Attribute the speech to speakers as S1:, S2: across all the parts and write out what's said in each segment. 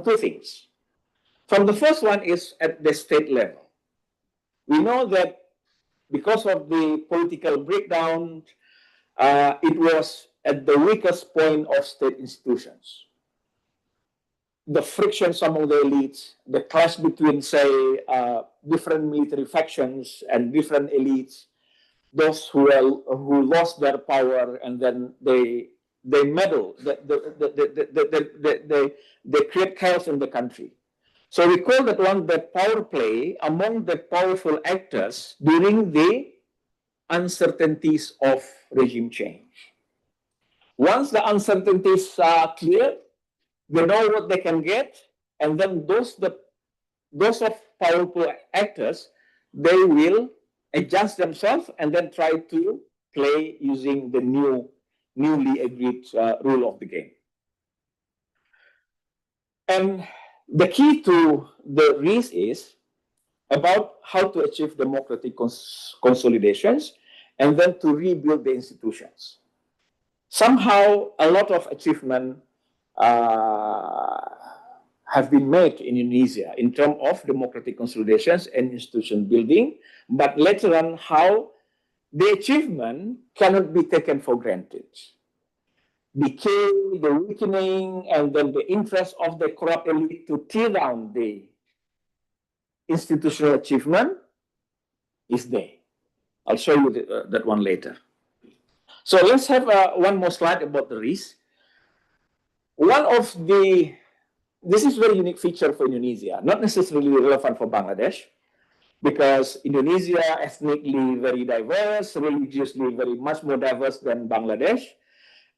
S1: from two things. From the first one is at the state level. We know that because of the political breakdown, it was at the weakest point of state institutions. The frictions among the elites, the clash between, say, different military factions and different elites, those who lost their power and then they meddle, they create chaos in the country. So we call that one the power play among the powerful actors during the uncertainties of regime change. Once the uncertainties are clear, they know what they can get, and then those of powerful actors, they will adjust themselves and then try to play using the newly agreed rule of the game. And the key to the risk is about how to achieve democratic consolidations and then to rebuild the institutions. Somehow, a lot of achievement have been made in Indonesia in terms of democratic consolidations and institution building, but later on, how the achievement cannot be taken for granted. Decay, the weakening, and then the interest of the corrupt elite to tear down the institutional achievement is there. I'll show you that one later. So let's have one more slide about the risk. This is a very unique feature for Indonesia, not necessarily relevant for Bangladesh, because Indonesia ethnically very diverse, religiously very much more diverse than Bangladesh,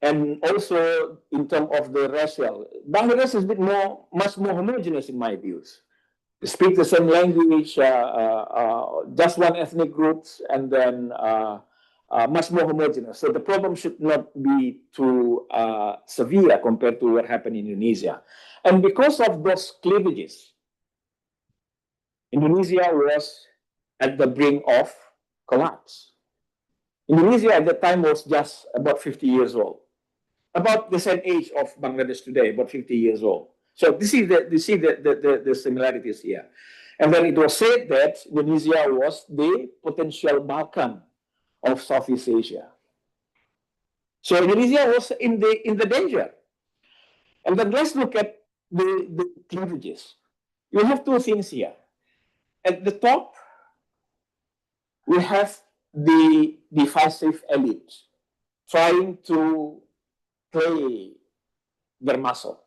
S1: and also in terms of the racial. Bangladesh is a bit much more homogeneous in my views. They speak the same language, just one ethnic groups, and then much more homogeneous. So the problem should not be too severe compared to what happened in Indonesia. And because of those cleavages, Indonesia was at the brink of collapse. Indonesia at that time was just about 50 years old, about the same age of Bangladesh today, about 50 years old. So this is the similarities here. And then it was said that Indonesia was the potential Balkan of Southeast Asia. So Indonesia was in the danger. And then let's look at the cleavages. You have two things here. At the top, we have the divisive elite trying to play their muscle.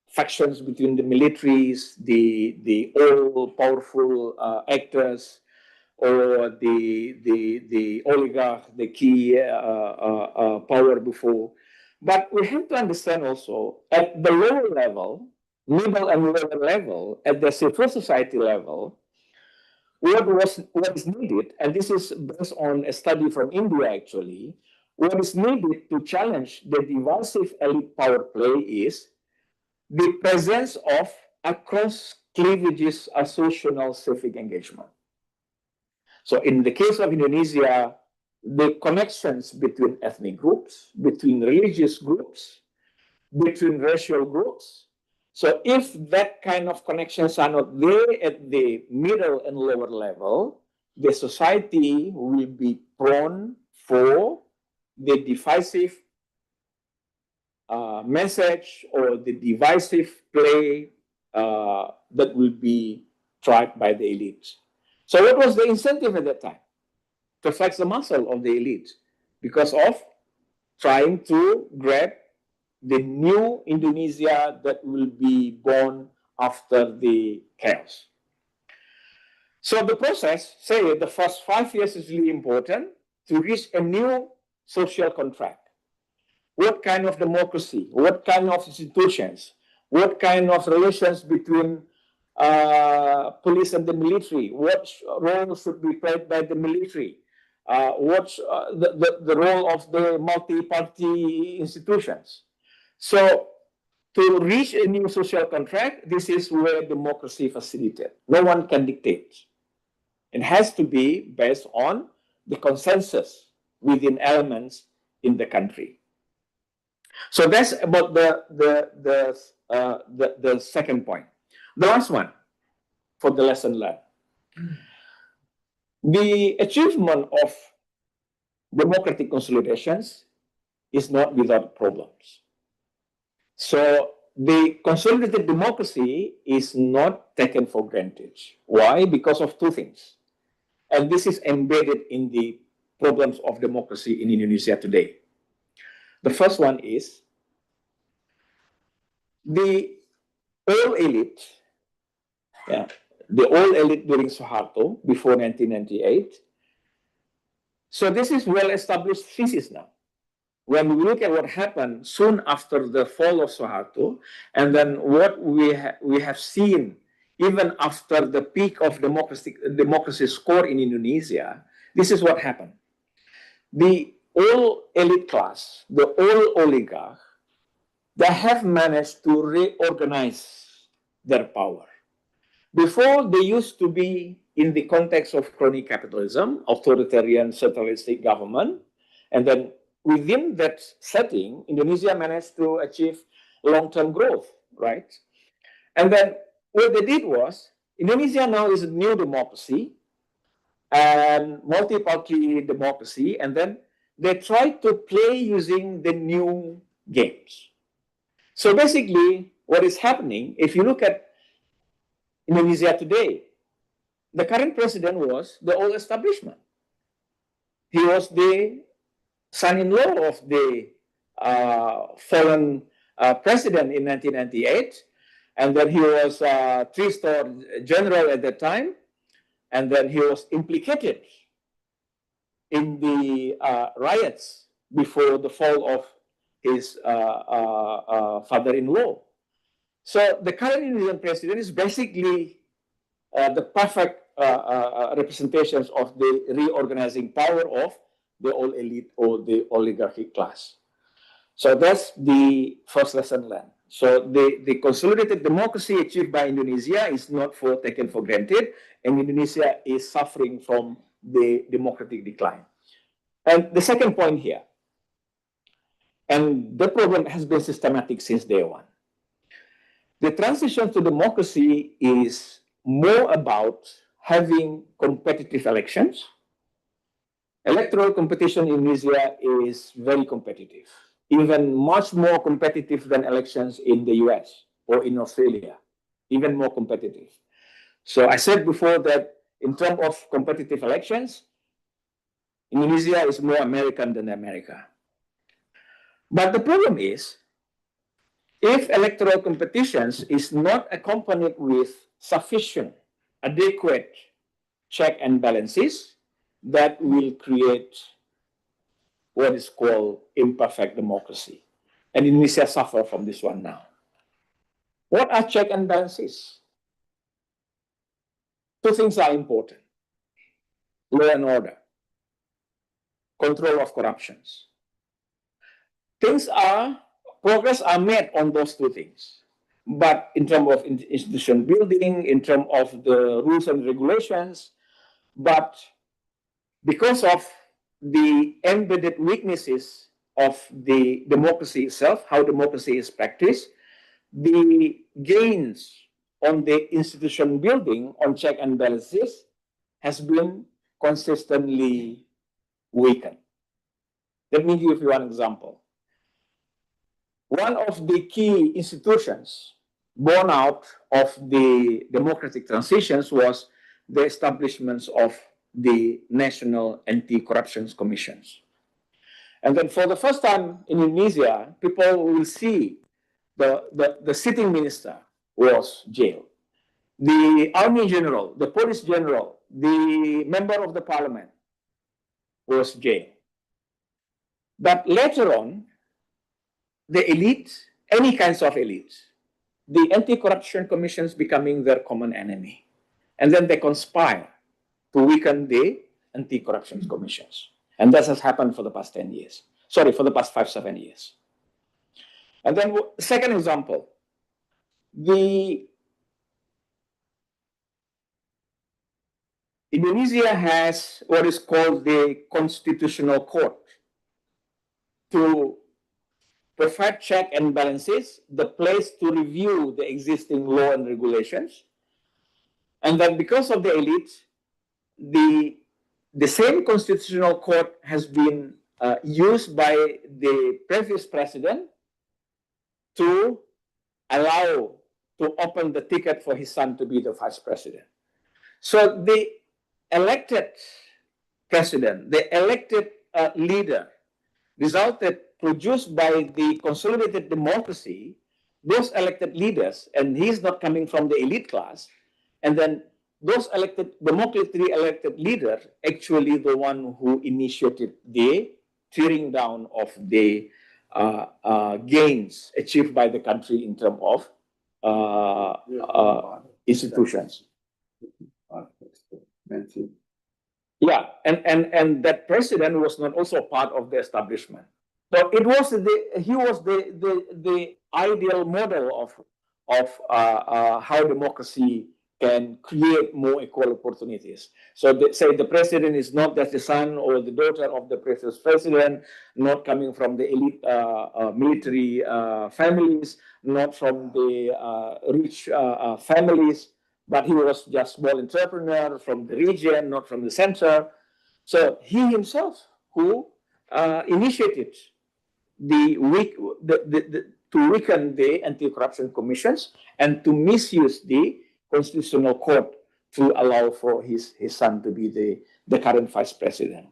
S1: Factions between the militaries, the all-powerful actors, or the oligarch, the key power before. But we have to understand also, at the lower level, middle and lower level, at the civil society level, what is needed, and this is based on a study from India actually, what is needed to challenge the divisive elite power play is the presence of across cleavages associational civic engagement. So in the case of Indonesia, the connections between ethnic groups, between religious groups, between racial groups. So if that kind of connections are not there at the middle and lower level, the society will be prone for the divisive message or the divisive play that will be tried by the elites. So what was the incentive at that time? To flex the muscle of the elites because of trying to grab the new Indonesia that will be born after the chaos. So the process, say the first 5 years is really important to reach a new social contract. What kind of democracy, what kind of institutions, what kind of relations between police and the military, what role should be played by the military, what's the role of the multi-party institutions. So to reach a new social contract, this is where democracy facilitated. No one can dictate. It has to be based on the consensus within elements in the country. So that's about the the second point. The last one for the lesson learned. The achievement of democratic consolidations is not without problems. So the consolidated democracy is not taken for granted. Why? Because of two things. And this is embedded in the problems of democracy in Indonesia today. The first one is the old elite, yeah, the old elite during Suharto before 1998. So this is well-established thesis now. When we look at what happened soon after the fall of Suharto, and then what we have seen even after the peak of democracy score in Indonesia, this is what happened. The old elite class, the old oligarch, they have managed to reorganize their power. Before, they used to be in the context of crony capitalism, authoritarian centralistic government, and then within that setting, Indonesia managed to achieve long-term growth, right? And then what they did was, Indonesia now is a new democracy and multi-party democracy, and then they try to play using the new games. So basically, what is happening, if you look at Indonesia today, the current president was the old establishment. He was the son-in-law of the fallen president in 1998, and then he was a three-star general at that time, and then he was implicated in the riots before the fall of his father-in-law. So the current Indonesian president is basically the perfect representations of the reorganizing power of the old elite or the oligarchic class. So that's the first lesson learned. So the consolidated democracy achieved by Indonesia is not taken for granted, and Indonesia is suffering from the democratic decline. And the second point here, and the problem has been systematic since day one. The transition to democracy is more about having competitive elections. Electoral competition in Indonesia is very competitive, even much more competitive than elections in the US or in Australia, even more competitive. So I said before that in terms of competitive elections, Indonesia is more American than America. But the problem is, if electoral competitions is not accompanied with sufficient, adequate check and balances, that will create what is called imperfect democracy. And Indonesia suffers from this one now. What are check and balances? Two things are important: law and order, control of corruptions. Progress are made on those two things. But in terms of institution building, in terms of the rules and regulations, but because of the embedded weaknesses of the democracy itself, how democracy is practiced, the gains on the institution building on check and balances has been consistently weakened. Let me give you one example. One of the key institutions born out of the democratic transitions was the establishments of the National Anti-Corruption Commissions. And then for the first time in Indonesia, people will see the sitting minister was jailed. The army general, the police general, the member of the parliament was jailed. But later on, the elite, any kinds of elites, the anti-corruption commissions becoming their common enemy. And then they conspire to weaken the anti-corruption commissions. And that has happened for the past 10 years. Sorry, for the past 5-7 years. And then second example, Indonesia has what is called the Constitutional Court to provide check and balances, the place to review the existing law and regulations, and that because of the elite, the same constitutional court has been used by the previous president to allow to open the ticket for his son to be the vice president. So the elected president, the elected leader, resulted produced by the consolidated democracy, those elected leaders, and he's not coming from the elite class, and then those elected, democratically elected leaders, actually the one who initiated the tearing down of the gains achieved by the country in terms of institutions. Yeah, and that president was not also part of the establishment. So he was the ideal model of how democracy can create more equal opportunities. So say the president is not just the son or the daughter of the previous president, not coming from the elite military families, not from the rich families, but he was just small entrepreneur from the region, not from the center. So he himself who initiated to weaken the anti-corruption commissions and to misuse the constitutional court to allow for his son to be the current vice president.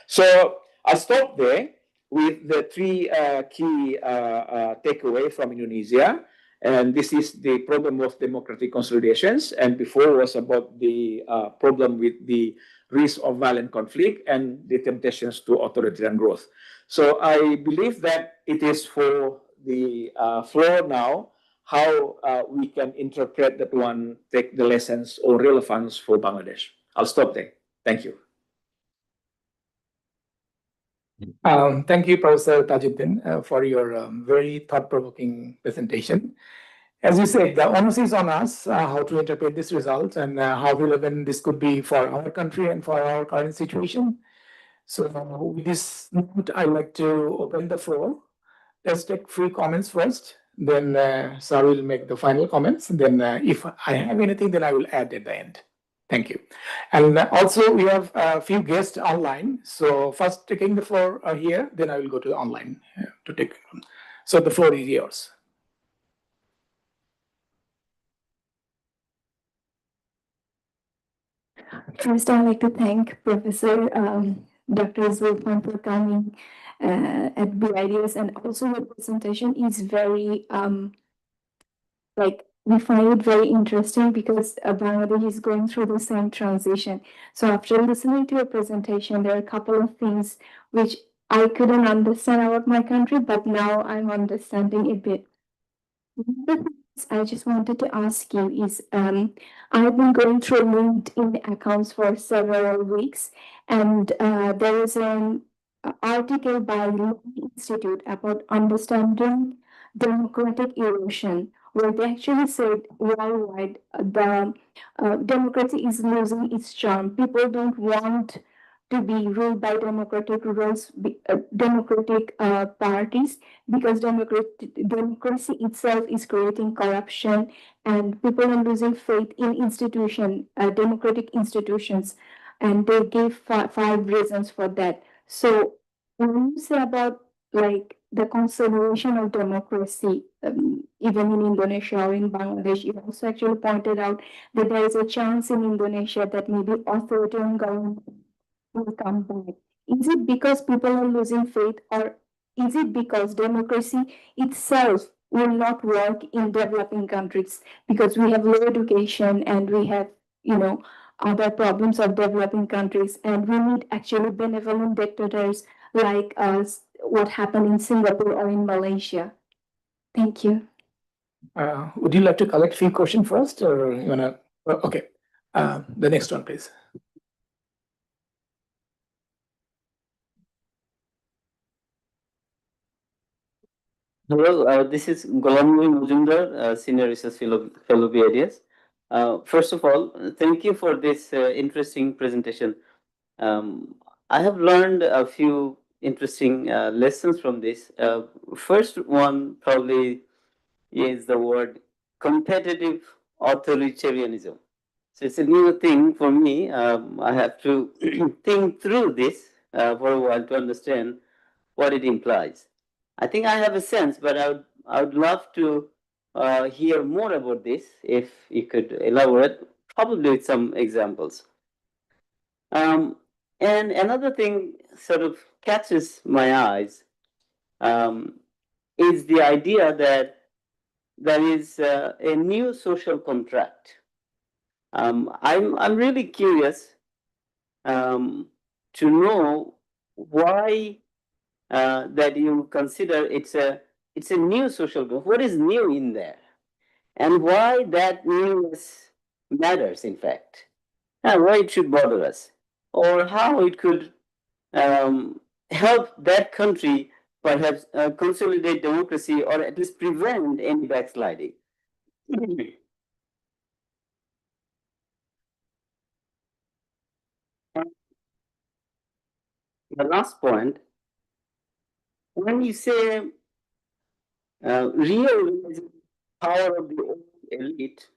S1: So I'll stop there with the three key takeaway from Indonesia. And this is the problem of democratic consolidations. And before was about the problem with the risk of violent conflict and the temptations to authoritarian growth. So I believe that it is for the floor now how we can interpret that one, take the lessons or relevance for Bangladesh. I'll stop there. Thank you.
S2: Thank you, Professor Tajuddin, for your very thought-provoking presentation. As you said, the onus is on us how to interpret this result and how relevant this could be for our country and for our current situation. So with this note, I'd like to open the floor. Let's take free comments first. Then Sir will make the final comments. Then if I have anything, then I will add at the end. Thank you. And also we have a few guests online. So first taking the floor here, then I will go to online to take. So the floor is yours.
S3: First, I'd like to thank Professor Dr. Zulfan for coming at BIDS, and also your presentation is very we find it very interesting because Bangladesh is going through the same transition. So after listening to your presentation, there are a couple of things which I couldn't understand about my country, but now I'm understanding a bit. The things I just wanted to ask you is, I've been going through LinkedIn accounts for several weeks, and there is an article by Law Institute about understanding democratic erosion, where they actually said worldwide the democracy is losing its charm. People don't want to be ruled by democratic rules, democratic parties, because democracy itself is creating corruption, and people are losing faith in democratic institutions, and they gave five reasons for that. So when you say about the consolidation of democracy, even in Indonesia or in Bangladesh, you also actually pointed out that there is a chance in Indonesia that maybe authoritarian government will come back. Is it because people are losing faith, or is it because democracy itself will not work in developing countries because we have low education and we have, other problems of developing countries, and we need actually benevolent dictators like what happened in Singapore or in Malaysia? Thank you.
S2: Would you like to collect a few questions first, or you wanna? Okay, the next one, please.
S4: Hello, this is Golamuli Mujumdar, Senior Research Fellow BIDS. First of all, thank you for this interesting presentation. I have learned a few interesting lessons from this. First one probably is the word competitive authoritarianism. So it's a new thing for me. I have to think through this for a while to understand what it implies. I think I have a sense, but I would love to hear more about this if you could elaborate, probably with some examples. Um, and another thing sort of catches my eyes um, is the idea that there is a new social contract. I'm really curious um, to know why that you consider it's a new social group. What is new in there, and why that newness matters? In fact, and why it should bother us, or how it could help that country perhaps consolidate democracy, or at least prevent any backsliding. The last point, when you say real power of the old elite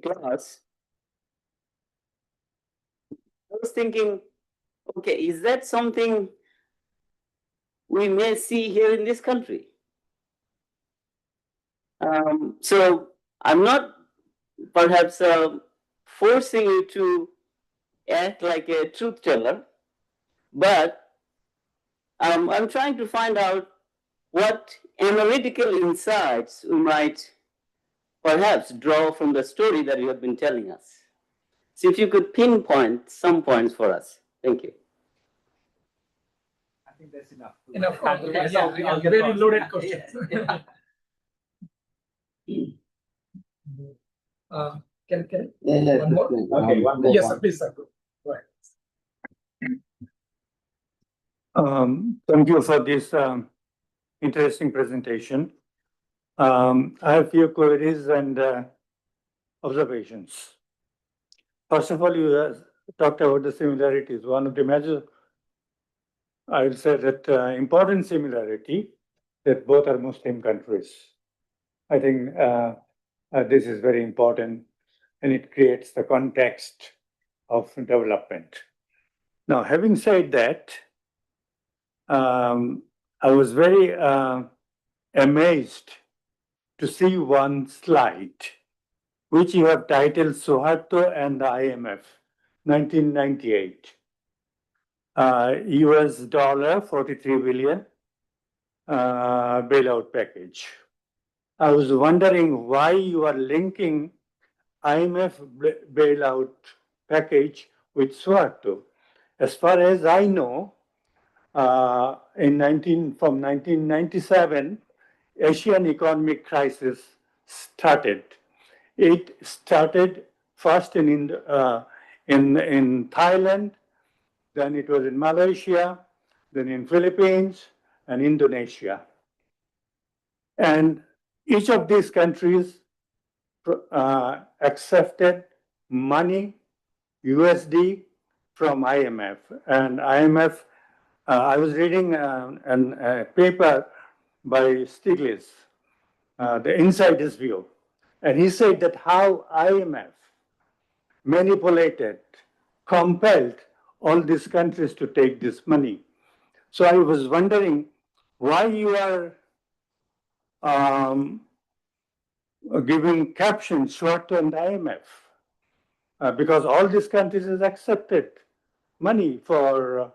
S4: class, I was thinking, okay, is that something we may see here in this country? So I'm not perhaps forcing you to act like a truth teller, but I'm trying to find out what analytical insights we might perhaps draw from the story that you have been telling us. So if you could pinpoint some points for us. Thank you.
S2: I think that's enough. Enough. Very loaded question. Can one more? Okay, one more. Yes, sir, please, sir. Go ahead.
S5: Thank you for this interesting presentation. I have few queries and observations. First of all, you talked about the similarities. One of the major, I would say that important similarity that both are Muslim countries. I think this is very important, and it creates the context of development. Now, having said that, I was very amazed to see one slide, which you have titled Suharto and the IMF, 1998. US dollar 43 billion bailout package. I was wondering why you are linking IMF bailout package with Suharto. As far as I know, from 1997, Asian economic crisis started. It started first in Thailand, then it was in Malaysia, then in Philippines and Indonesia. And each of these countries accepted money, USD, from IMF. And IMF, I was reading a paper by Stiglitz, the insider's view. And he said that how IMF manipulated, compelled all these countries to take this money. So I was wondering why you are giving captions short on the IMF, because all these countries has accepted money for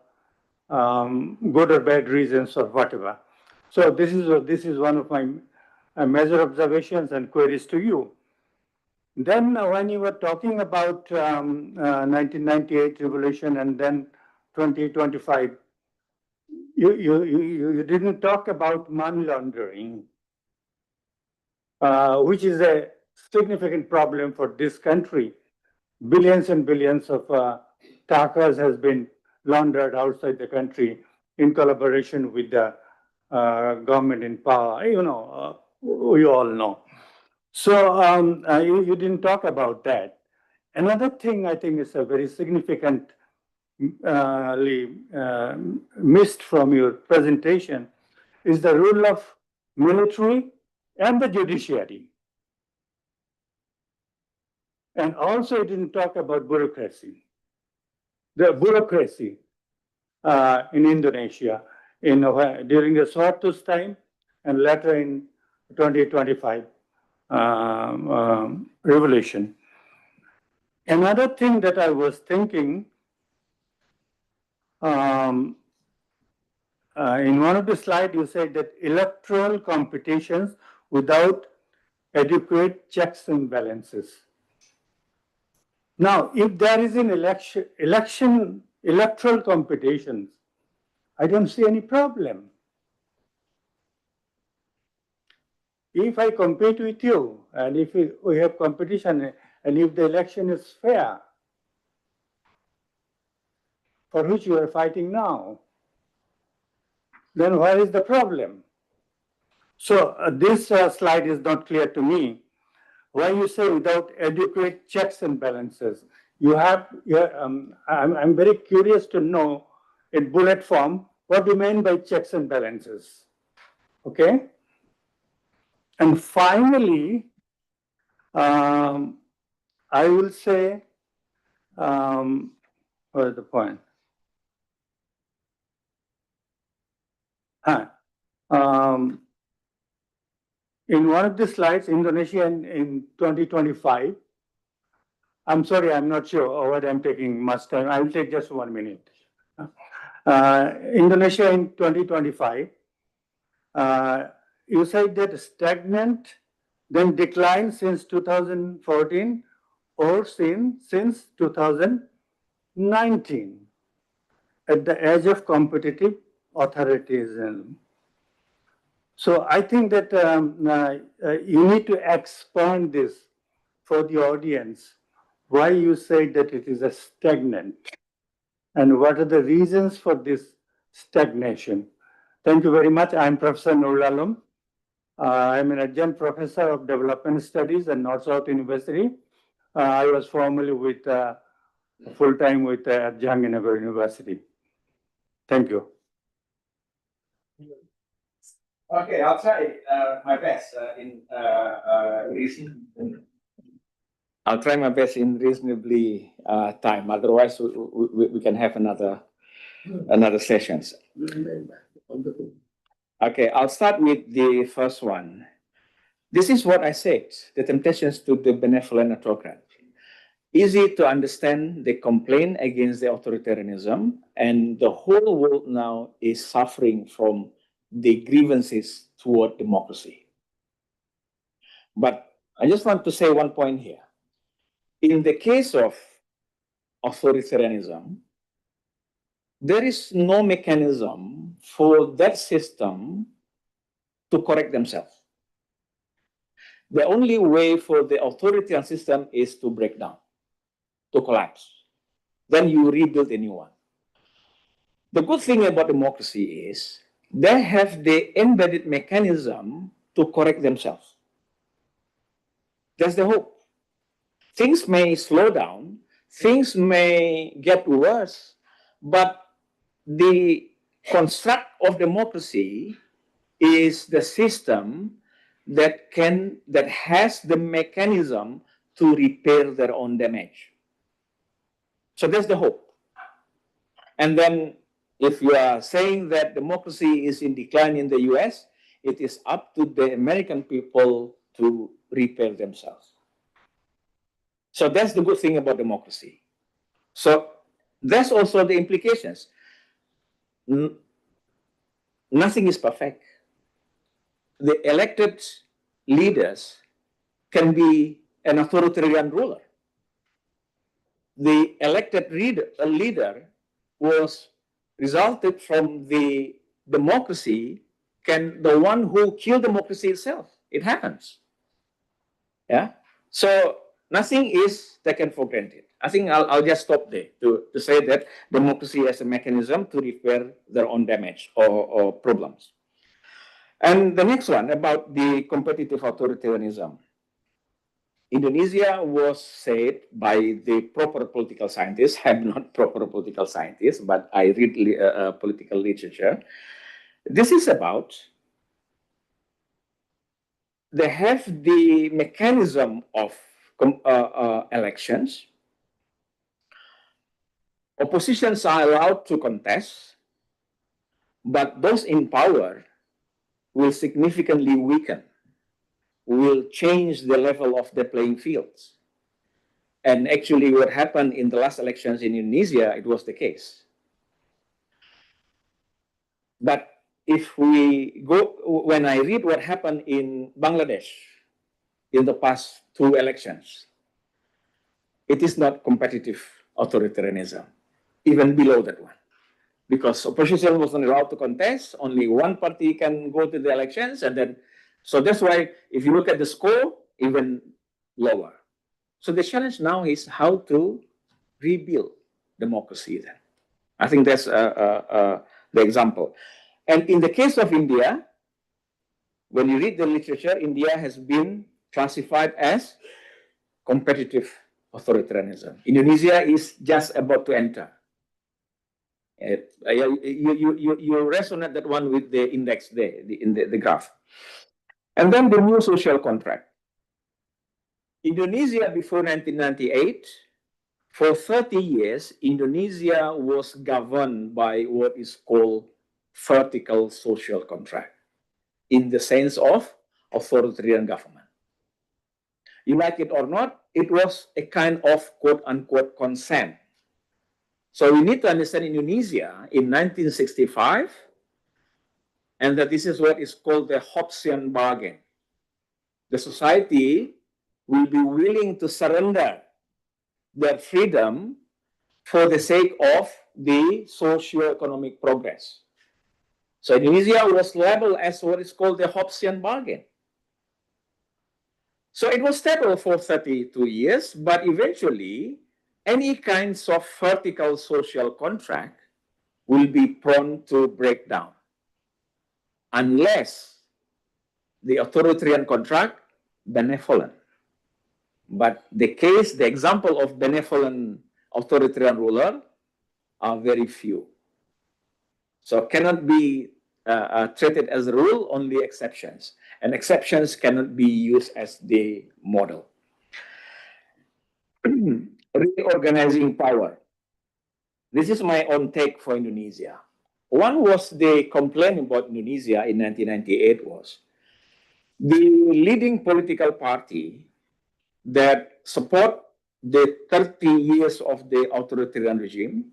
S5: good or bad reasons or whatever. So this is one of my major observations and queries to you. Then when you were talking about 1998 revolution and then 2025, you didn't talk about money laundering, which is a significant problem for this country. Billions and billions of takas has been laundered outside the country in collaboration with the government in power. We all know. So you didn't talk about that. Another thing I think is a very significant missed from your presentation is the role of military and the judiciary. And also, it didn't talk about bureaucracy. The bureaucracy in Indonesia during the Suharto's time and later in 2025 revolution. Another thing that I was thinking, in one of the slides, you said that electoral competitions without adequate checks and balances. Now, if there is an electoral competitions, I don't see any problem. If I compete with you, and if we have competition, and if the election is fair, for which you are fighting now, then where is the problem? So this slide is not clear to me. Why you say without adequate checks and balances? I'm very curious to know in bullet form what you mean by checks and balances. Okay? And finally, I will say, what is the point? In one of the slides, Indonesia in 2025, I'm sorry, I'm not sure what I'm taking much time. I will take just 1 minute. Indonesia in 2025, you said that stagnant, then declined since 2014 or since 2019 at the edge of competitive authoritarianism. So I think that you need to expand this for the audience, why you say that it is a stagnant and what are the reasons for this stagnation. Thank you very much. I'm Professor Nurul Alam. I'm an adjunct professor of development studies at North-South University. I was formerly with full-time with Jahangirnagar University. Thank you.
S1: Okay, I'll try my best I'll try my best in reasonably time. Otherwise, we can have another sessions. Okay, I'll start with the first one. This is what I said: the temptations to the benevolent autocrat. Easy to understand the complaint against the authoritarianism, and the whole world now is suffering from the grievances toward democracy. But I just want to say one point here. In the case of authoritarianism, there is no mechanism for that system to correct themselves. The only way for the authoritarian system is to break down, to collapse. Then you rebuild a new one. The good thing about democracy is they have the embedded mechanism to correct themselves. That's the hope. Things may slow down, things may get worse, but the construct of democracy is the system that has the mechanism to repair their own damage. So that's the hope. And then if you are saying that democracy is in decline in the US, it is up to the American people to repair themselves. So that's the good thing about democracy. So that's also the implications. Nothing is perfect. The elected leaders can be an authoritarian ruler. The elected leader was resulted from the democracy, the one who killed democracy itself. It happens. Yeah. So nothing is taken for granted. I think I'll just stop there to say that democracy as a mechanism to repair their own damage or problems. And the next one about the competitive authoritarianism. Indonesia was said by the proper political scientists, I'm not proper political scientist, but I read political literature. This is about, they have the mechanism of elections. Oppositions are allowed to contest, but those in power will significantly weaken, will change the level of the playing fields. And actually what happened in the last elections in Indonesia, it was the case. But if we go, when I read what happened in Bangladesh in the past two elections, it is not competitive authoritarianism, even below that one. Because opposition wasn't allowed to contest, only one party can go to the elections, and then, so that's why if you look at the score, even lower. So the challenge now is how to rebuild democracy then. I think that's the example. And in the case of India, when you read the literature, India has been classified as competitive authoritarianism. Indonesia is just about to enter. You resonate that one with the index there, in the graph. And then the new social contract. Indonesia before 1998, for 30 years, Indonesia was governed by what is called vertical social contract, in the sense of authoritarian government. You like it or not, it was a kind of quote-unquote consent. So we need to understand Indonesia in 1965, and that this is what is called the Hobbesian bargain. The society will be willing to surrender their freedom for the sake of the socio-economic progress. So Indonesia was labeled as what is called the Hobbesian bargain. So it was stable for 32 years, but eventually any kinds of vertical social contract will be prone to breakdown unless the authoritarian contract benevolent. But the example of benevolent authoritarian ruler are very few. So cannot be treated as a rule, only exceptions. And exceptions cannot be used as the model. Reorganizing power. This is my own take for Indonesia. One was the complaint about Indonesia in 1998 was the leading political party that support the 30 years of the authoritarian regime.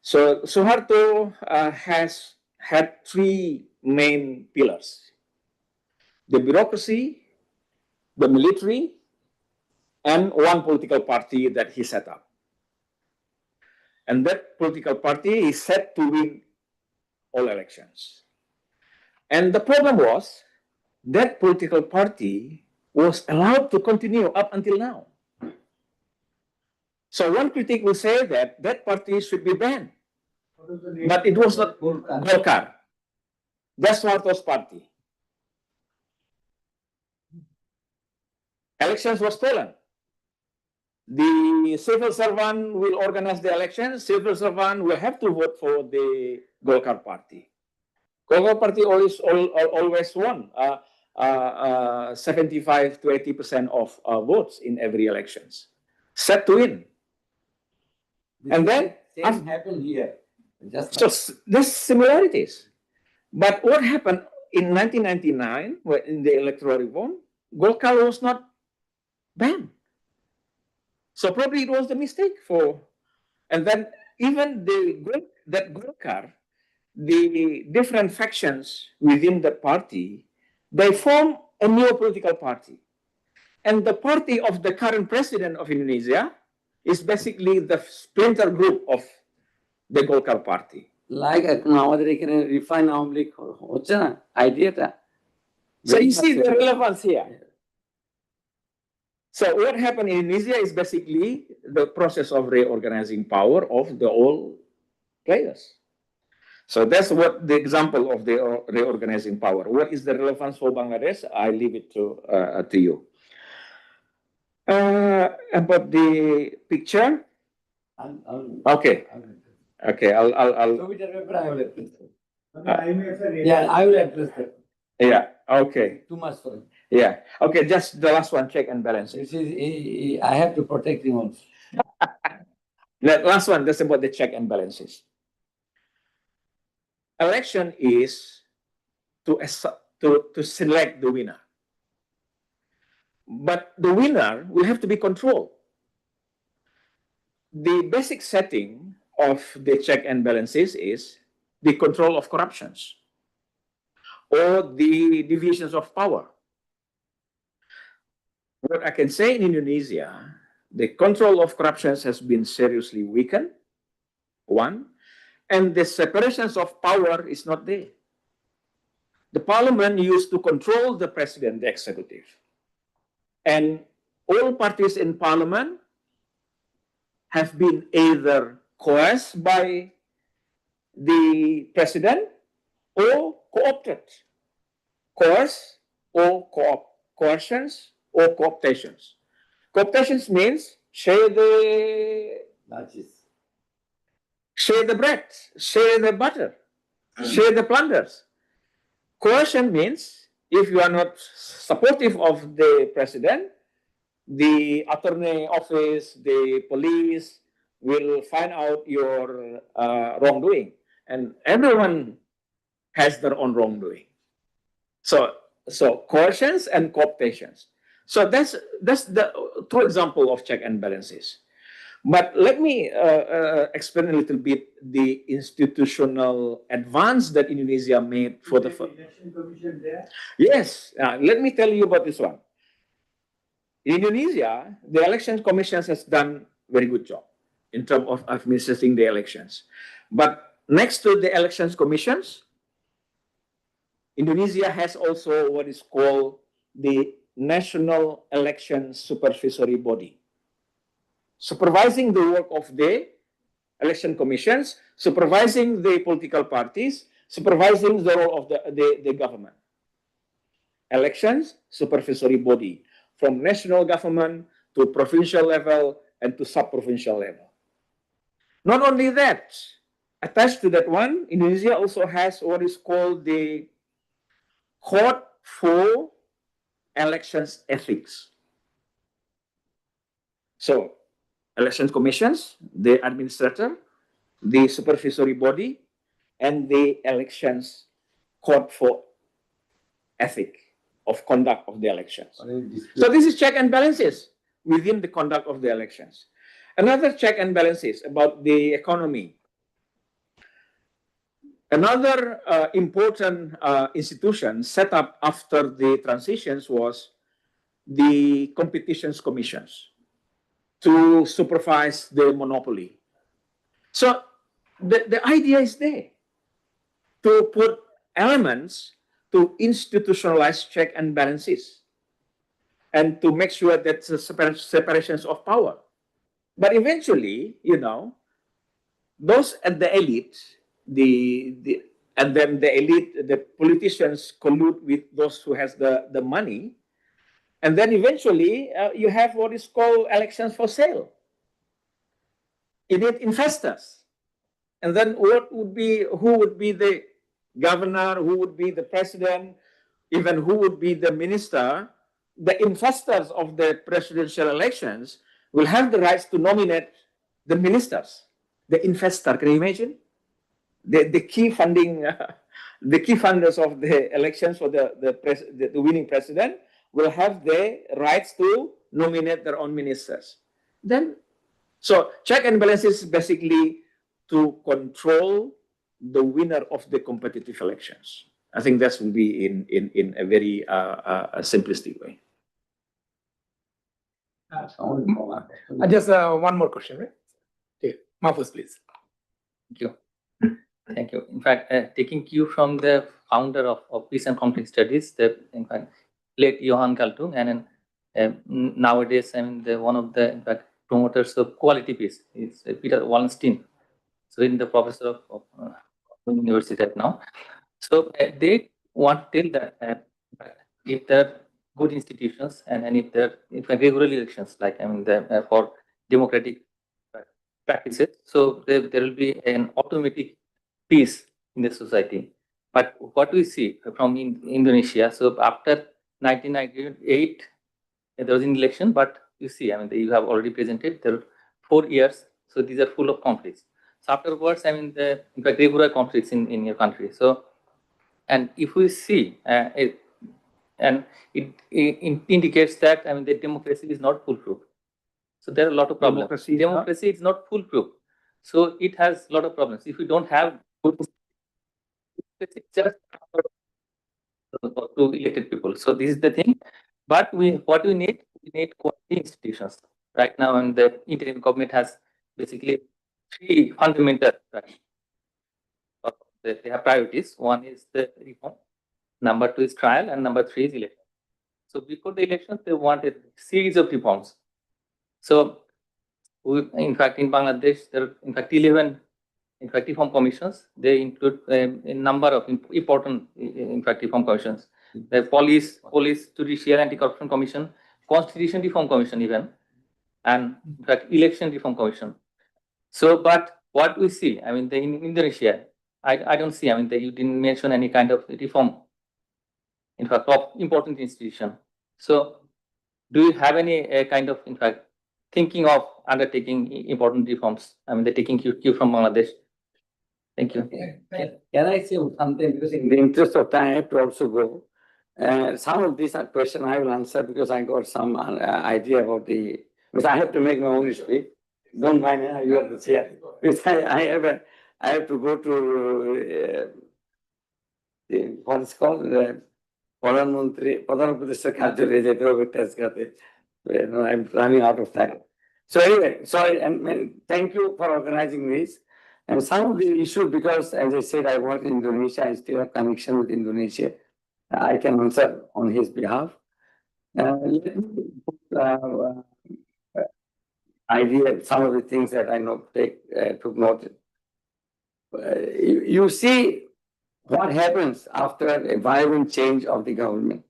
S1: So Suharto has had three main pillars: the bureaucracy, the military, and one political party that he set up. And that political party is set to win all elections. And the problem was that political party was allowed to continue up until now. So one critic will say that that party should be banned. But it was not Golkar. That's Suharto's party. Elections was stolen. The civil servant will organize the elections. Civil servant will have to vote for the Golkar party. Golkar party always won 75 to 80% of votes in every elections. Set to win. And then
S6: same happened here.
S1: So there's similarities. But what happened in 1999, in the electoral reform, Golkar was not banned. So probably it was the mistake for, and then even that Golkar, the different factions within the party, they form a new political party. And the party of the current president of Indonesia is basically the splinter group of the Golkar party.
S6: Like আমাদের এখানে refine Awami League হচ্ছে না আইডিয়াটা
S1: So you see the relevance here. So what happened in Indonesia is basically the process of reorganizing power of the all players. So that's what the example of the reorganizing power. What is the relevance for Bangladesh? I leave it to you. About the picture. Okay. Okay. I'll.
S6: Yeah, I will address that.
S1: Yeah. Okay.
S6: Too much for him.
S1: Yeah. Okay. Just the last one. Check and balance.
S6: This is, I have to protect him also.
S1: The last one. That's about the check and balances. Election is to select the winner. But the winner will have to be controlled. The basic setting of the check and balances is the control of corruptions or the divisions of power. What I can say in Indonesia, the control of corruptions has been seriously weakened, one, and the separations of power is not there. The parliament used to control the president, the executive, and all parties in parliament have been either coerced by the president or co-opted. Coerce or coercions or cooptations. Cooptations means share the bread, share the butter, share the plunders. Coercion means if you are not supportive of the president, the attorney office, the police will find out your wrongdoing, and everyone has their own wrongdoing. So coercions and cooptations. So that's the two example of check and balances. But let me explain a little bit the institutional advance that Indonesia made for the
S5: election commission there.
S1: Yes, let me tell you about this one. In Indonesia, the election commission has done very good job in terms of administering the elections. But next to the elections commissions, Indonesia has also what is called the National Election Supervisory Body, supervising the work of the election commissions, supervising the political parties, supervising the role of the government. Elections Supervisory Body, from national government to provincial level and to sub-provincial level. Not only that, attached to that one, Indonesia also has what is called the Court for Elections Ethics. So, elections commissions, the administrator, the supervisory body, and the elections court for ethic of conduct of the elections. So this is check and balances within the conduct of the elections. Another check and balances about the economy. Another important institution set up after the transitions was the competitions commissions to supervise the monopoly. So the idea is there to put elements to institutionalize check and balances and to make sure that the separations of power. But eventually, those at the elite, and then the elite, the politicians collude with those who has the money, and then eventually you have what is called elections for sale. You need investors, and then who would be the governor, who would be the president, even who would be the minister? The investors of the presidential elections will have the rights to nominate the ministers. The investor, can you imagine? The key funding, the key funders of the elections for the winning president will have the rights to nominate their own ministers. So check and balances is basically to control the winner of the competitive elections. I think that will be in a very simplistic way.
S2: Just one more question, right? Okay, Mahfouz, please.
S7: Thank you. Thank you. In fact, taking cue from the founder of Peace and Conflict Studies, in fact, late Johan Galtung, and nowadays, one of the in fact promoters of quality peace is Peter Wallenstein. So, in the professor of university right now. So they want to tell that if the good institutions, and if there if regular elections, like for democratic practices, so there will be an automatic peace in the society. But what we see from Indonesia, so after 1998, there was an election, but you see, you have already presented there are 4 years, so these are full of conflicts. So afterwards, in fact, regular conflicts in your country. So, and if we see, it indicates that the democracy is not foolproof. So there are a lot of problems. Democracy is not foolproof. So it has a lot of problems. If we don't have good democracy, it's just to elected people. So this is the thing. But what we need quality institutions. Right now, and the interim government has basically 3 fundamental they have priorities. One is the reform, number 2 is trial, and number 3 is election. So before the elections, they wanted a series of reforms. So in fact, in Bangladesh, there are in fact 11 reform commissions. They include a number of important reform commissions. The police, judicial, anti-corruption commission, constitution reform commission even, and in fact election reform commission. So, but what we see, in Indonesia, I don't see, you didn't mention any kind of reform, in fact, of important institution. So, do you have any kind of, in fact, thinking of undertaking important reforms? They're taking cue from Bangladesh. Thank you.
S6: Can I say something? Because in the interest of time, I have to also go. Some of these are questions I will answer because I got some idea about the. Because I have to make my own speech. Don't mind, you have to say. Because I have to go to what's called Pradhan Upradeshta Karyalayya যেতে হবে test করতে. I'm running out of time. So anyway, sorry, and thank you for organizing this. And some of the issues, because as I said, I work in Indonesia, I still have connection with Indonesia. I can answer on his behalf. Let me put idea some of the things that I know took note. You see what happens after a violent change of the government.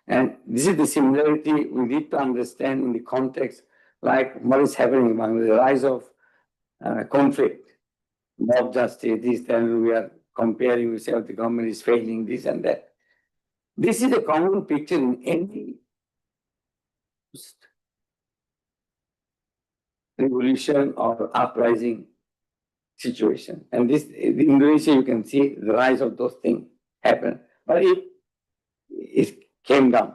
S6: And this is the similarity we need to understand in the context, like what is happening among the rise of conflict, mob justice, this, then we are comparing, we say, the government is failing, this and that. This is a common picture in any revolution or uprising situation. And this, in Indonesia, you can see the rise of those things happen. But it came down.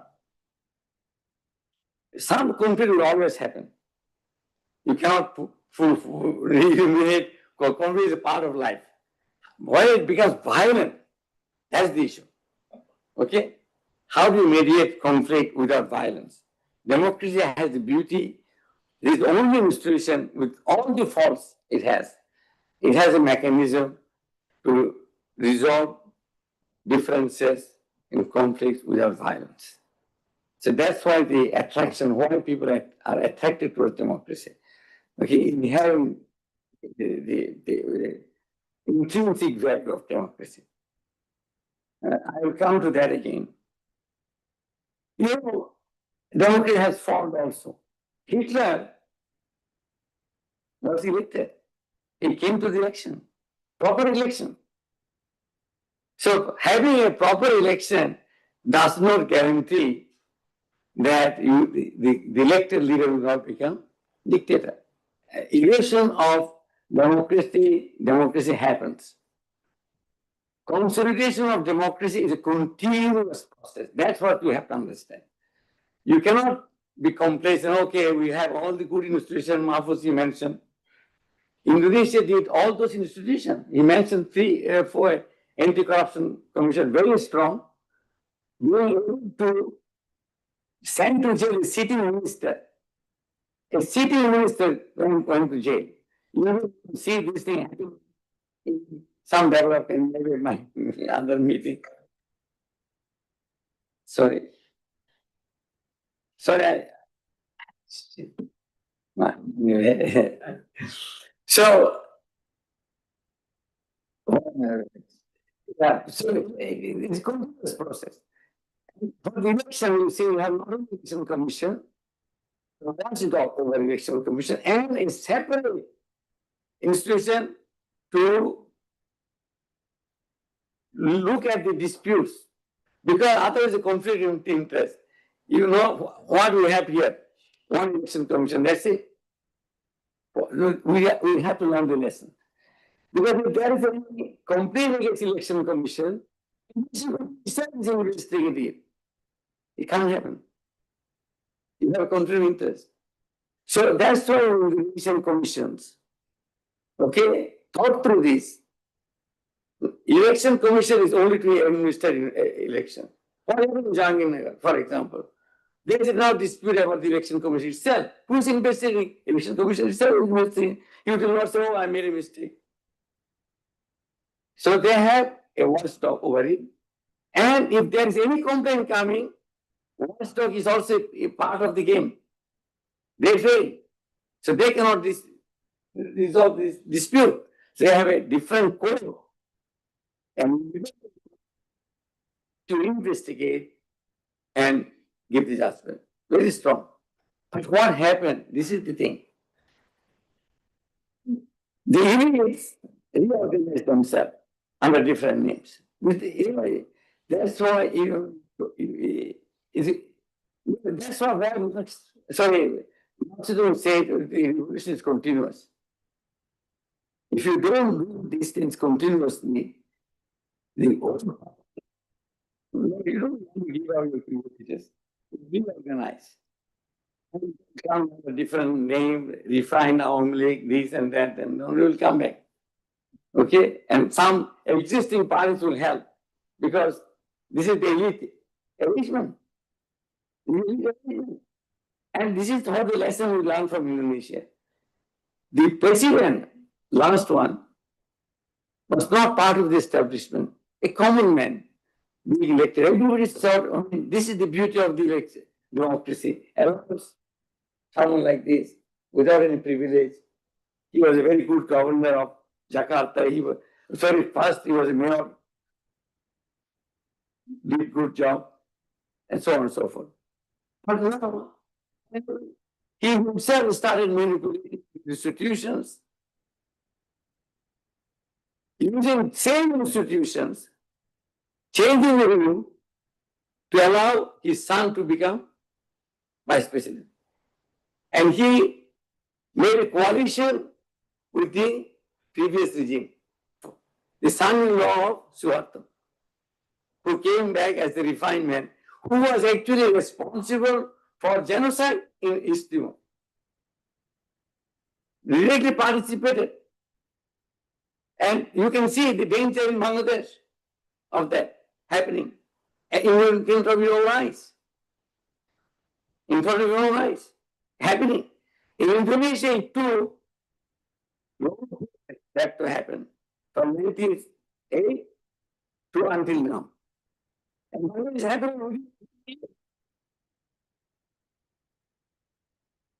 S6: Some conflict will always happen. You cannot eliminate conflict is a part of life. Why it becomes violent, that's the issue. Okay? How do you mediate conflict without violence? Democracy has the beauty. It is the only institution with all the faults it has. It has a mechanism to resolve differences in conflicts without violence. So that's why the attraction, why people are attracted towards democracy. Okay, inherent the intrinsic value of democracy. I will come to that again. Democracy has failed also. Hitler was elected. He came to the election, proper election. So having a proper election does not guarantee that the elected leader will not become dictator. Erosion of democracy happens. Consolidation of democracy is a continuous process. That's what you have to understand. You cannot be complacent. Okay, we have all the good institutions, Mahfouz mentioned. Indonesia did all those institutions. He mentioned 3, 4 anti-corruption commission, very strong. We were able to send to jail a sitting minister. A sitting minister went to jail. You will see this thing happen in some development, maybe in my other meeting. Sorry. So, yeah, so it's a continuous process. For the election, you see, we have not only election commission, watchdog over election commission, and a separate institution to look at the disputes, because otherwise a conflict of interest. You know what we have here, one election commission, that's it. We have to learn the lesson. Because if there is any complaint against election commission, itself is investigative. It can't happen. You have a conflict of interest. So that's why the election commissions, okay, thought through this. Election commission is only to administer election. What happened in Jahangirnagar, for example? There is now dispute about the election commission itself. Who is investigating? Election commission itself is investigating. You do not say, oh, I made a mistake. So they have a watchdog over it. And if there is any complaint coming, watchdog is also a part of the game. They fail. So they cannot resolve this dispute. So they have a different code. And to investigate and give the judgment. Very strong. But what happened? This is the thing. The elites reorganized themselves under different names. That's why that's why very much. Sorry, Macedon said the revolution is continuous. If you don't do these things continuously, you don't give out your privileges. Reorganize. Come with a different name, refine only this and that, and then we will come back. Okay? And some existing parties will help because this is the elite arrangement. And this is how the lesson we learn from Indonesia. The president, last one, was not part of the establishment, a common man being elected. Everybody thought, this is the beauty of the election, democracy. Someone like this, without any privilege. He was a very good governor of Jakarta. First he was a mayor, did good job, and so on and so forth. But now, he himself started manipulating institutions, using same institutions, changing the rule to allow his son to become vice president. And he made a coalition with the previous regime, the son-in-law of Suharto, who came back as the refined man, who was actually responsible for genocide in East Timor. Directly participated. And you can see the danger in Bangladesh of that happening in front of your own eyes. In front of your own eyes. Happening. In Indonesia, too, that to happen from 1998 to until now. And what is happening?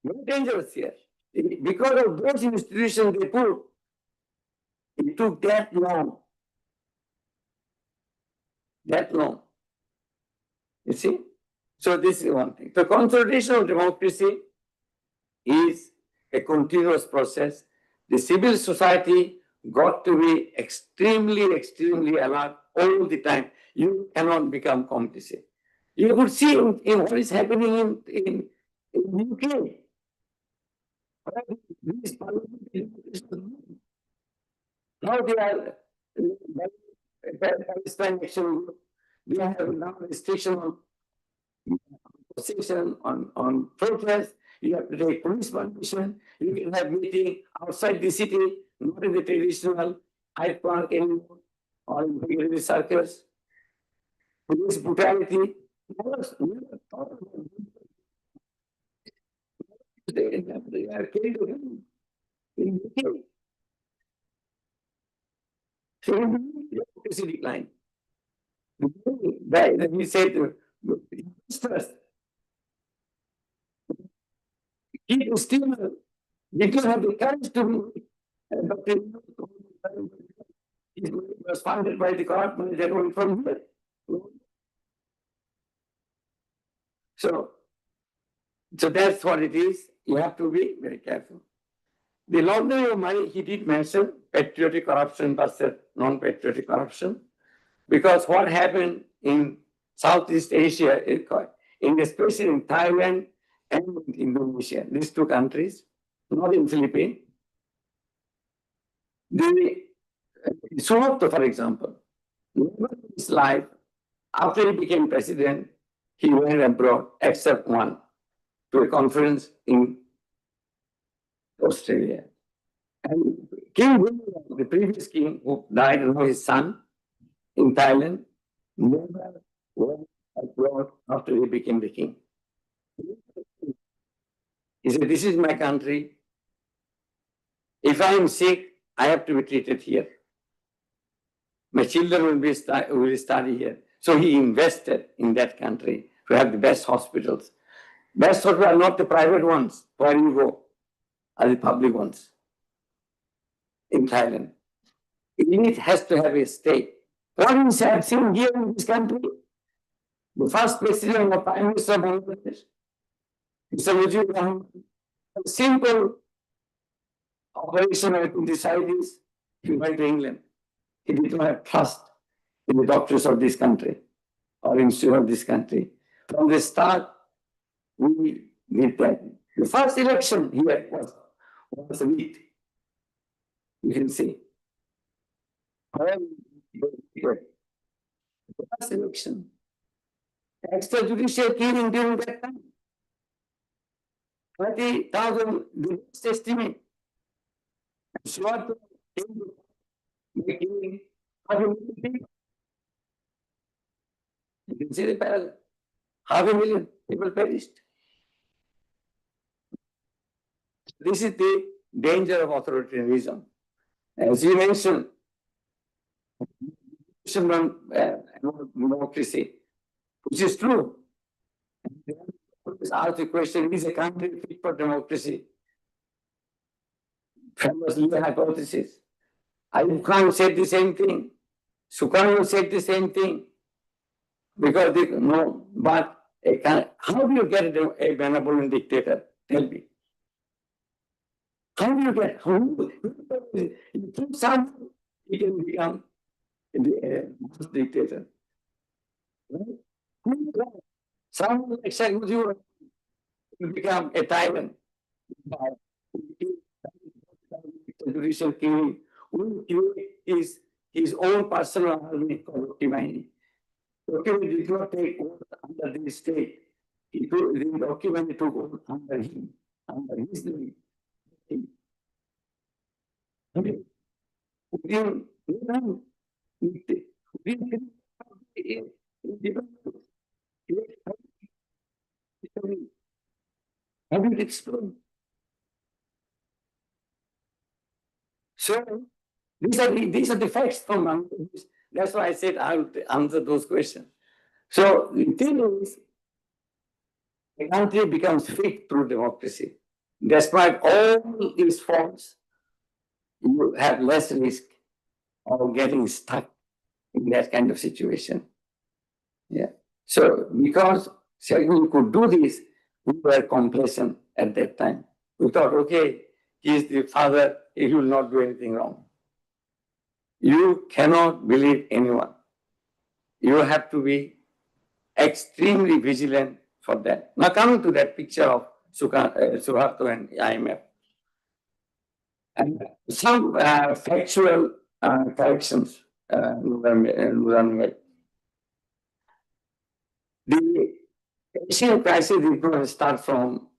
S6: Very dangerous here. Because of those institutions they put, it took that long. That long. You see? So this is one thing. The consolidation of democracy is a continuous process. The civil society got to be extremely alert all the time. You cannot become complicit. You could see in what is happening in UK. Now they are Palestine action. They have now restriction on position on protest. You have to take police permission. You can have meeting outside the city, not in the traditional Hyde Park anymore, or in the circles. Police brutality. They are killed in UK. So democracy decline. We said keep still, they don't have the courage to be, but it was funded by the government that went from here. So that's what it is. You have to be very careful. The laundering of money, he did mention patriotic corruption versus non-patriotic corruption. Because what happened in Southeast Asia, especially in Thailand and Indonesia, these two countries, not in Philippines, Suharto, for example, never in his life, after he became president, he went abroad, except one, to a conference in Australia. And King William, the previous king who died, and his son in Thailand, never went abroad after he became the king. He said, "This is my country. If I am sick, I have to be treated here. My children will study here." So he invested in that country to have the best hospitals. Best hospitals are not the private ones where you go, are the public ones in Thailand. It has to have a state. What is happening here in this country? The first president of Prime Minister of Bangladesh, Mr. Mujibur Rahman, a simple operation I could decide is he went to England. He did not have trust in the doctors of this country or institute of this country. From the start, we did that. The first election here was weak. You can see. The first election. Extrajudicial killing during that time. 30,000 the best estimate. Suharto killing 500,000 people. You can see the parallel. 500,000 people perished. This is the danger of authoritarianism. As you mentioned, democracy, which is true. Ask the question, is a country fit for democracy? Famous Lee hypothesis. Ayub Khan said the same thing. Sukarno said the same thing. Because they know, but how do you get a benevolent dictator? Tell me. How do you get? You keep someone, he can become a dictator. Right? Someone like Sheikh Mujibur will become a tyrant. Judicial king will create his own personal army called Timani. Document did not take over under the state. The document took over under him, under his name. Okay. Have you explored? So these are the facts from Bangladesh. That's why I said I will answer those questions. So the thing is, the country becomes fit through democracy. Despite all these faults, you have less risk of getting stuck in that kind of situation. Yeah. So because we could do this, we were complacent at that time. We thought, okay, he is the father, he will not do anything wrong. You cannot believe anyone. You have to be extremely vigilant for that. Now coming to that picture of Suharto and IMF. And some factual corrections were made. The Asian crisis did not start from,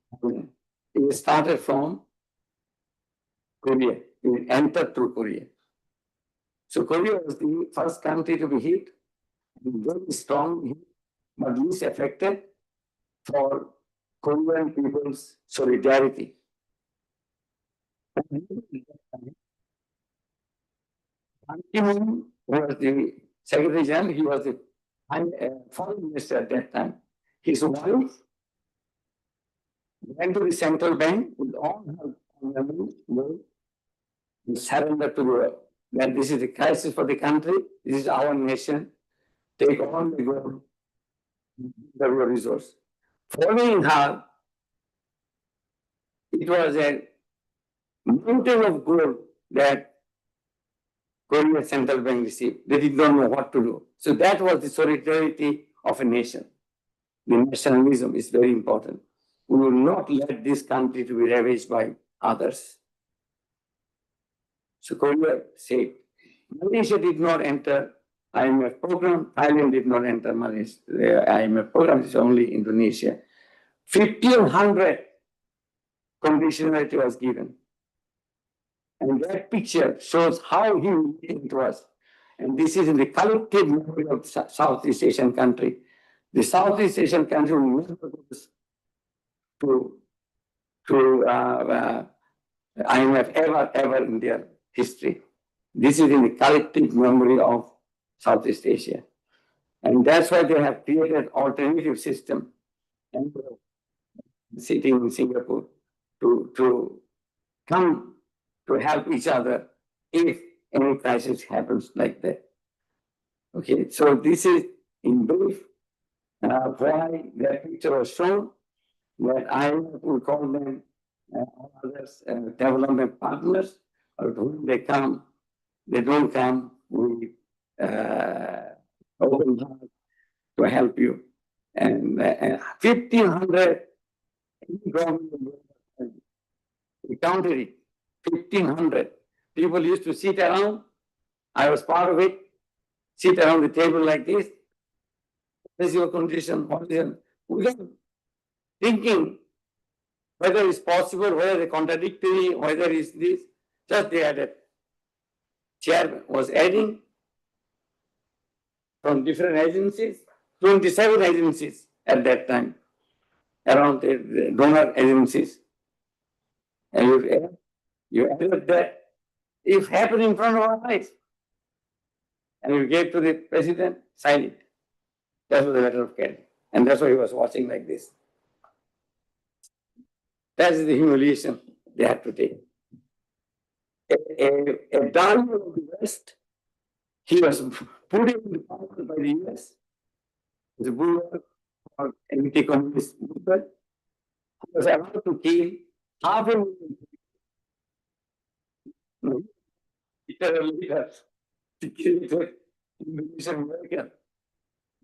S6: it started from Korea. It entered through Korea. So Korea was the first country to be hit, very strong hit, but least affected for Korean people's solidarity. Ban Ki-moon was the Secretary General, he was the foreign minister at that time. His wife went to the central bank with all her money, surrender to the world. That this is a crisis for the country, this is our nation, take all the gold, the resource. Following her, it was a mountain of gold that Korean Central Bank received. They did not know what to do. So that was the solidarity of a nation. The nationalism is very important. We will not let this country to be ravaged by others. So Korea said, Malaysia did not enter IMF program, Thailand did not enter Malaysia, the IMF program, it's only Indonesia. 1,500 conditionality was given. And that picture shows how humiliating it was. And this is in the collective memory of Southeast Asian country. The Southeast Asian country will never go to IMF ever in their history. This is in the collective memory of Southeast Asia. And that's why they have created alternative system and sitting in Singapore to come to help each other if any crisis happens like that. Okay, so this is in brief why that picture was shown, that I would call them others development partners, or when they come, they don't come with open heart to help you. And 1,500 we counted it, 1,500 people used to sit around. I was part of it, sit around the table like this. What is your condition? We are thinking whether it's possible, whether it's contradictory, whether it's this. Just they had a chair was adding from different agencies, 27 agencies at that time, around the donor agencies. And you added that, if happened in front of our eyes, and you gave to the president, sign it. That was the letter of credit. And that's why he was watching like this. That is the humiliation they had to take. A darling of the West, he was put in the power by the US, the bulwark or anti-communist movement. He was allowed to kill 500,000 literally to kill the Indonesian American.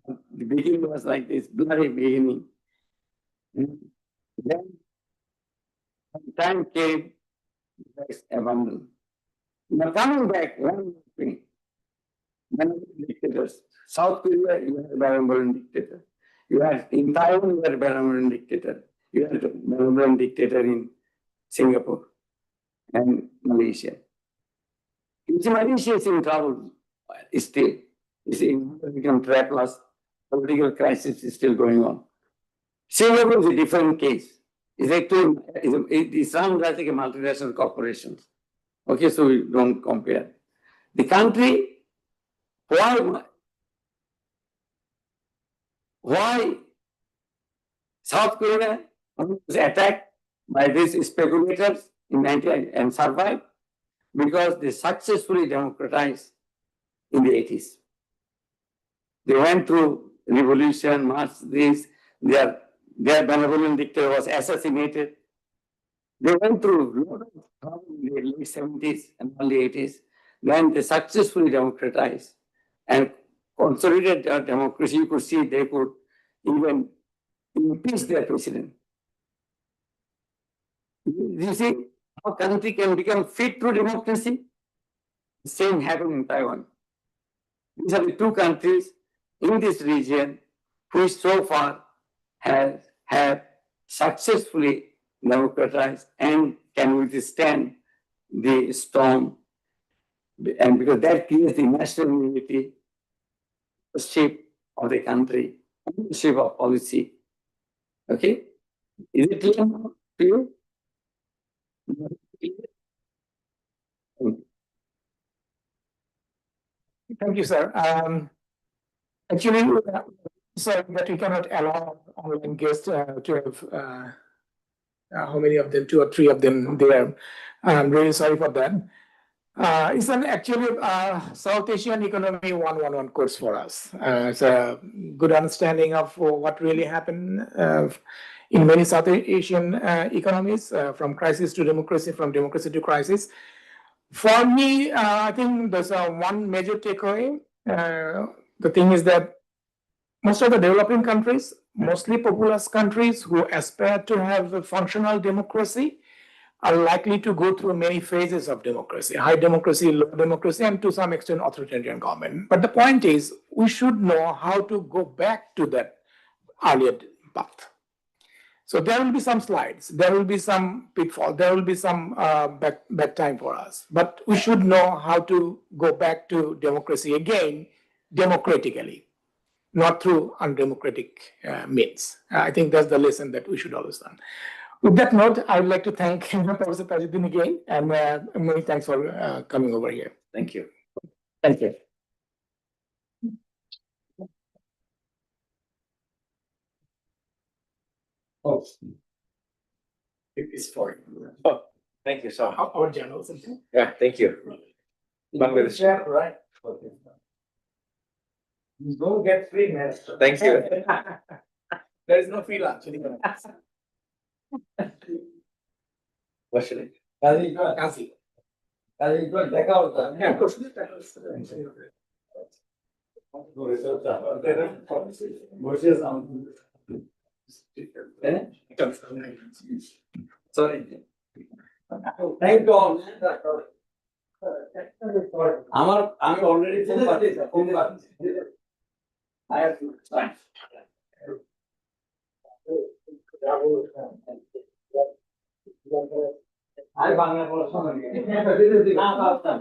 S6: The beginning was like this, bloody beginning. And then when time came, was abandoned. Now coming back, one thing, benevolent dictators. South Korea, you had a benevolent dictator. You had in Taiwan, you had a benevolent dictator. You had a benevolent dictator in Singapore and Malaysia. Malaysia is in trouble still. It's in become trap-less. Political crisis is still going on. Singapore is a different case. It's run like a multinational corporations. Okay, so we don't compare. The country, why South Korea was attacked by these speculators in 19 and survived? Because they successfully democratized in the 80s. They went through revolution, march, their benevolent dictator was assassinated. They went through a lot of trouble in the late 70s and early 80s. Then they successfully democratized and consolidated their democracy. You could see they could even impeach their president. You see how country can become fit to democracy? The same happened in Taiwan. These are the two countries in this region which so far have successfully democratized and can withstand the storm. And because that creates the national unity, the shape of the country, and the shape of policy. Okay? Is it clear now to you?
S2: Thank you, sir. Actually, sorry that we cannot allow online guests to have how many of them, 2 or 3 of them there. I'm really sorry for that. It's an actually South Asian economy 111 course for us. It's a good understanding of what really happened in many South Asian economies, from crisis to democracy, from democracy to crisis. For me, I think there's one major takeaway. The thing is that most of the developing countries, mostly populous countries who aspire to have a functional democracy, are likely to go through many phases of democracy, high democracy, low democracy, and to some extent authoritarian government. But the point is, we should know how to go back to that earlier path. So there will be some slides, there will be some pitfall, there will be some bad time for us. But we should know how to go back to democracy again, democratically, not through undemocratic means. I think that's the lesson that we should always learn. With that note, I would like to thank Professor Tajuddin again, and many thanks for coming over here.
S1: Thank you.
S2: Thank you. Oh, it is for
S1: Oh, thank you so much.
S2: our journals.
S1: Yeah, thank you. Bangladesh.
S2: Right. You don't get free, man.
S1: Thank you.
S2: There is no free lunch anymore.
S1: What should I?
S2: Kasi.
S6: দেখা হতো
S2: হ্যাঁ, প্রশ্নের টাকা হচ্ছে।
S6: Sorry. Thank you all. I'm already I have to sign. I Bangla পড়াশোনা না পারতাম